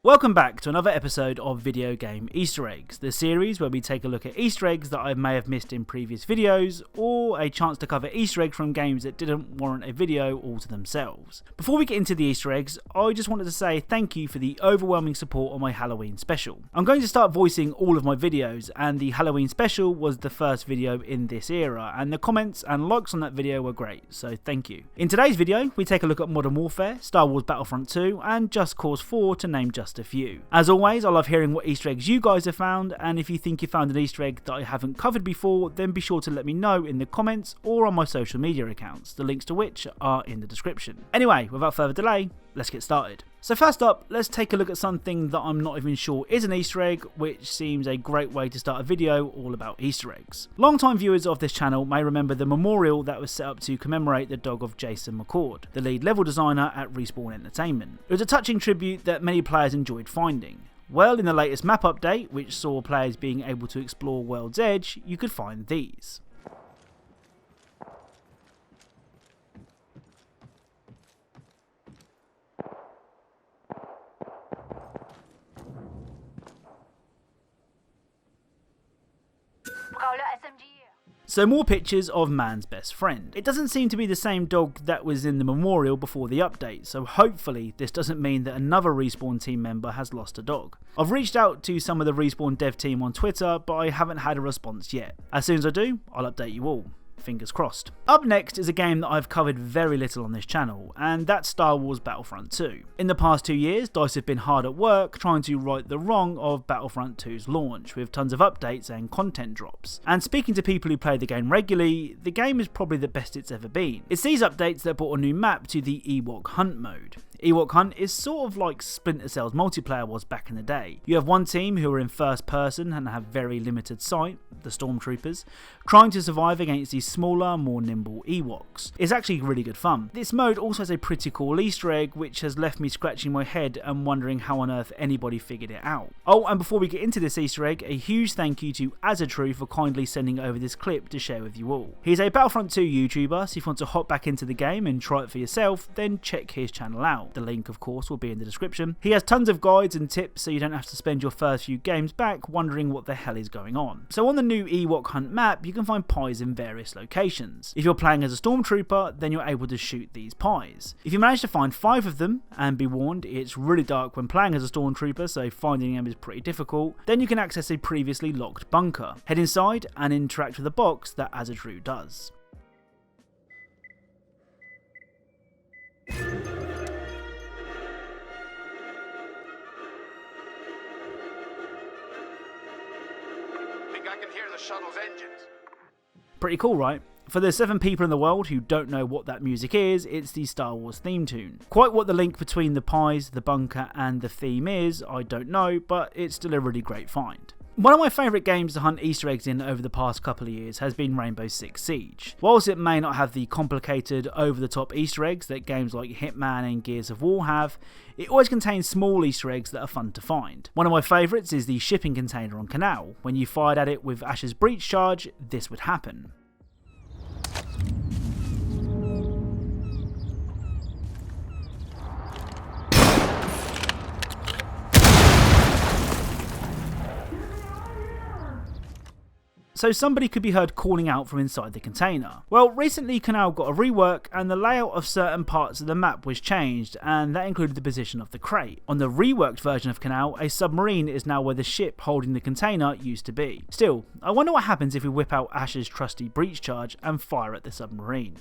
Welcome back to another episode of Video Game Easter Eggs, the series where we take a look at Easter eggs that I may have missed in previous videos, or a chance to cover Easter eggs from games that didn't warrant a video all to themselves. Before we get into the Easter eggs, I just wanted to say thank you for the overwhelming support on my Halloween special. I'm going to start voicing all of my videos, and the Halloween special was the first video in this era, and the comments and likes on that video were great, so thank you. In today's video, we take a look at Modern Warfare, Star Wars Battlefront 2, and Just Cause 4 to name just a few. As always, I love hearing what Easter eggs you guys have found, and if you think you found an Easter egg that I haven't covered before, then be sure to let me know in the comments or on my social media accounts, the links to which are in the description. Anyway, without further delay, let's get started. So first up, let's take a look at something that I'm not even sure is an Easter egg, which seems a great way to start a video all about Easter eggs. Long-time viewers of this channel may remember the memorial that was set up to commemorate the dog of Jason McCord, the lead level designer at Respawn Entertainment. It was a touching tribute that many players enjoyed finding. Well, in the latest map update, which saw players being able to explore World's Edge, you could find these. So more pictures of man's best friend. It doesn't seem to be the same dog that was in the memorial before the update, so hopefully this doesn't mean that another Respawn team member has lost a dog. I've reached out to some of the Respawn dev team on Twitter, but I haven't had a response yet. As soon as I do, I'll update you all. Fingers crossed. Up next is a game that I've covered very little on this channel, and that's Star Wars Battlefront 2. In the past 2 years, DICE have been hard at work trying to right the wrong of Battlefront 2's launch, with tons of updates and content drops. And speaking to people who play the game regularly, the game is probably the best it's ever been. It's these updates that brought a new map to the Ewok Hunt mode. Ewok Hunt is sort of like Splinter Cell's multiplayer was back in the day. You have one team who are in first person and have very limited sight, the Stormtroopers, trying to survive against these smaller, more nimble Ewoks. It's actually really good fun. This mode also has a pretty cool Easter egg which has left me scratching my head and wondering how on earth anybody figured it out. Oh, and before we get into this Easter egg, a huge thank you to Azatru for kindly sending over this clip to share with you all. He's a Battlefront 2 YouTuber, so if you want to hop back into the game and try it for yourself, then check his channel out. The link, of course, will be in the description. He has tons of guides and tips so you don't have to spend your first few games back wondering what the hell is going on. So on the new Ewok Hunt map, you can find pies in various locations. If you're playing as a Stormtrooper, then you're able to shoot these pies. If you manage to find 5 of them, and be warned, it's really dark when playing as a Stormtrooper, so finding them is pretty difficult, then you can access a previously locked bunker. Head inside and interact with the box that Azatru does. I can hear the shuttle's engines. Pretty cool, right? For the 7 people in the world who don't know what that music is, it's the Star Wars theme tune. Quite what the link between the pies, the bunker and the theme is, I don't know, but it's still a really great find. One of my favourite games to hunt Easter eggs in over the past couple of years has been Rainbow Six Siege. Whilst it may not have the complicated, over-the-top Easter eggs that games like Hitman and Gears of War have, it always contains small Easter eggs that are fun to find. One of my favourites is the shipping container on Canal. When you fired at it with Ash's breach charge, this would happen. So somebody could be heard calling out from inside the container. Well, recently Canal got a rework and the layout of certain parts of the map was changed, and that included the position of the crate. On the reworked version of Canal, a submarine is now where the ship holding the container used to be. Still, I wonder what happens if we whip out Ash's trusty breach charge and fire at the submarine.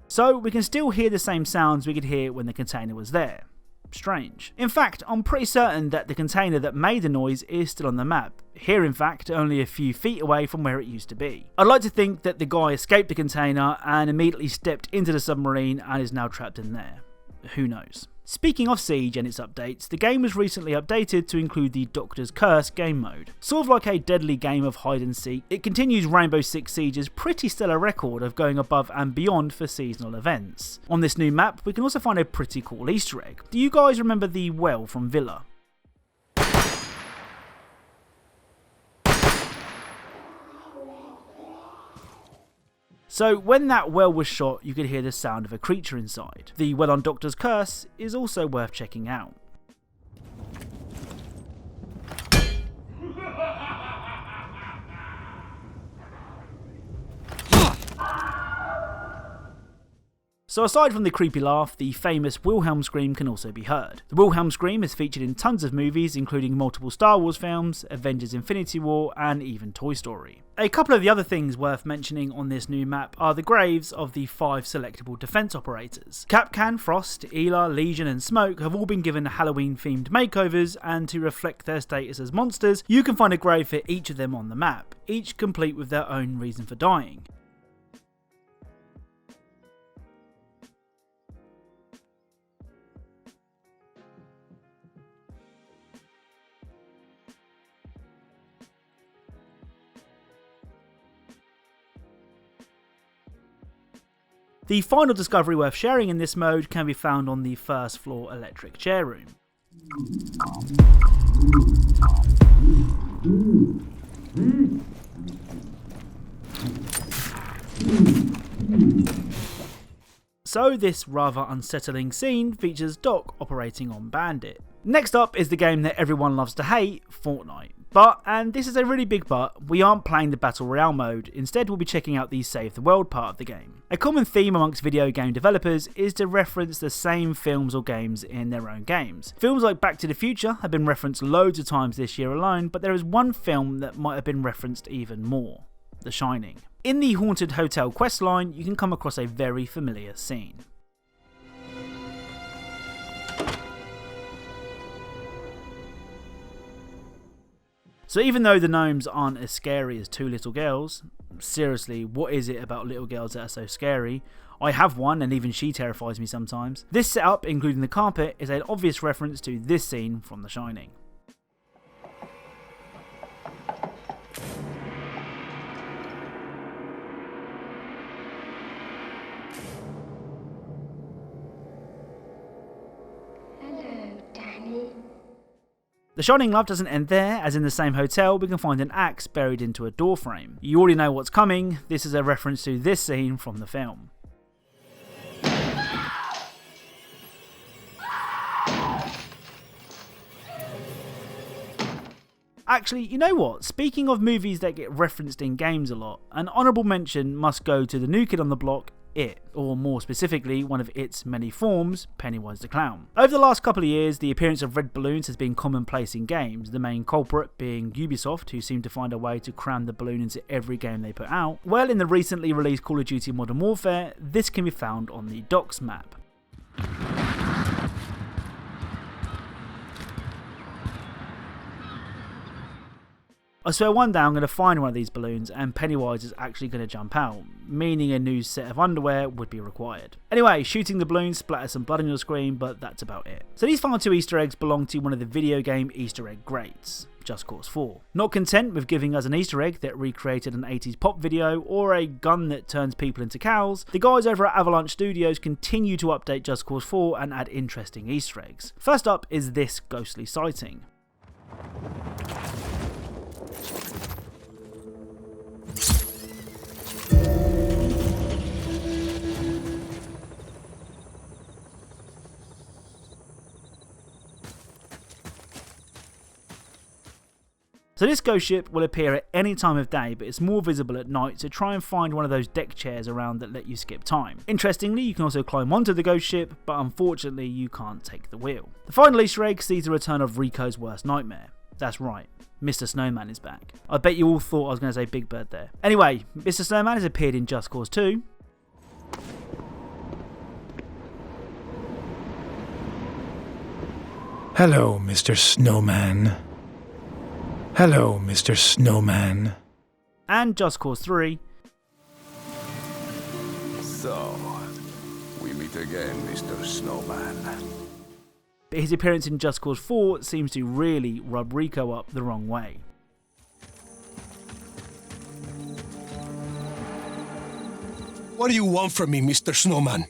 So we can still hear the same sounds we could hear when the container was there. Strange. In fact, I'm pretty certain that the container that made the noise is still on the map. Here, in fact, only a few feet away from where it used to be. I'd like to think that the guy escaped the container and immediately stepped into the submarine and is now trapped in there. Who knows? Speaking of Siege and its updates, the game was recently updated to include the Doktors Curse game mode. Sort of like a deadly game of hide and seek, it continues Rainbow Six Siege's pretty stellar record of going above and beyond for seasonal events. On this new map, we can also find a pretty cool Easter egg. Do you guys remember the well from Villa? So when that well was shot, you could hear the sound of a creature inside. The well on Doctor's curse is also worth checking out. So aside from the creepy laugh, the famous Wilhelm scream can also be heard. The Wilhelm scream is featured in tons of movies, including multiple Star Wars films, Avengers Infinity War, and even Toy Story. A couple of the other things worth mentioning on this new map are the graves of the 5 selectable defense operators. Capcan, Frost, Ela, Legion, and Smoke have all been given Halloween-themed makeovers, and to reflect their status as monsters, you can find a grave for each of them on the map, each complete with their own reason for dying. The final discovery worth sharing in this mode can be found on the first floor electric chair room. So this rather unsettling scene features Doc operating on Bandit. Next up is the game that everyone loves to hate, Fortnite. But, and this is a really big but, we aren't playing the Battle Royale mode, instead we'll be checking out the Save the World part of the game. A common theme amongst video game developers is to reference the same films or games in their own games. Films like Back to the Future have been referenced loads of times this year alone, but there is one film that might have been referenced even more: The Shining. In the Haunted Hotel questline, you can come across a very familiar scene. So even though the gnomes aren't as scary as 2 little girls, seriously, what is it about little girls that are so scary? I have one and even she terrifies me sometimes. This setup, including the carpet, is an obvious reference to this scene from The Shining. The Shining love doesn't end there, as in the same hotel we can find an axe buried into a door frame. You already know what's coming, this is a reference to this scene from the film. Actually, you know what? Speaking of movies that get referenced in games a lot, an honourable mention must go to the new kid on the block, It, or more specifically, one of its many forms, Pennywise the Clown. Over the last couple of years, the appearance of red balloons has been commonplace in games, the main culprit being Ubisoft, who seem to find a way to cram the balloon into every game they put out. Well, in the recently released Call of Duty Modern Warfare, this can be found on the Docks map. I swear one day I'm going to find one of these balloons and Pennywise is actually going to jump out, meaning a new set of underwear would be required. Anyway, shooting the balloon splatters some blood on your screen, but that's about it. So these final 2 Easter eggs belong to one of the video game Easter egg greats, Just Cause 4. Not content with giving us an Easter egg that recreated an 80s pop video or a gun that turns people into cows, the guys over at Avalanche Studios continue to update Just Cause 4 and add interesting Easter eggs. First up is this ghostly sighting. So this ghost ship will appear at any time of day, but it's more visible at night, so try and find one of those deck chairs around that let you skip time. Interestingly, you can also climb onto the ghost ship, but unfortunately you can't take the wheel. The final Easter egg sees the return of Rico's worst nightmare. That's right, Mr. Snowman is back. I bet you all thought I was going to say Big Bird there. Anyway, Mr. Snowman has appeared in Just Cause 2. Hello, Mr. Snowman. Hello, Mr. Snowman. And Just Cause 3. So, we meet again, Mr. Snowman. But his appearance in Just Cause 4 seems to really rub Rico up the wrong way. What do you want from me, Mr. Snowman?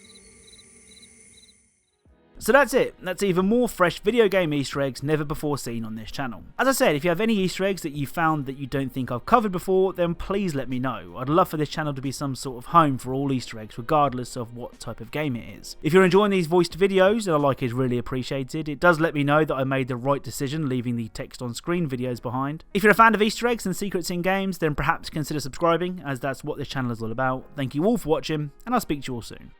So that's it. That's even more fresh video game Easter eggs never before seen on this channel. As I said, if you have any Easter eggs that you found that you don't think I've covered before, then please let me know. I'd love for this channel to be some sort of home for all Easter eggs, regardless of what type of game it is. If you're enjoying these voiced videos, and a like is really appreciated, it does let me know that I made the right decision leaving the text on screen videos behind. If you're a fan of Easter eggs and secrets in games, then perhaps consider subscribing, as that's what this channel is all about. Thank you all for watching, and I'll speak to you all soon.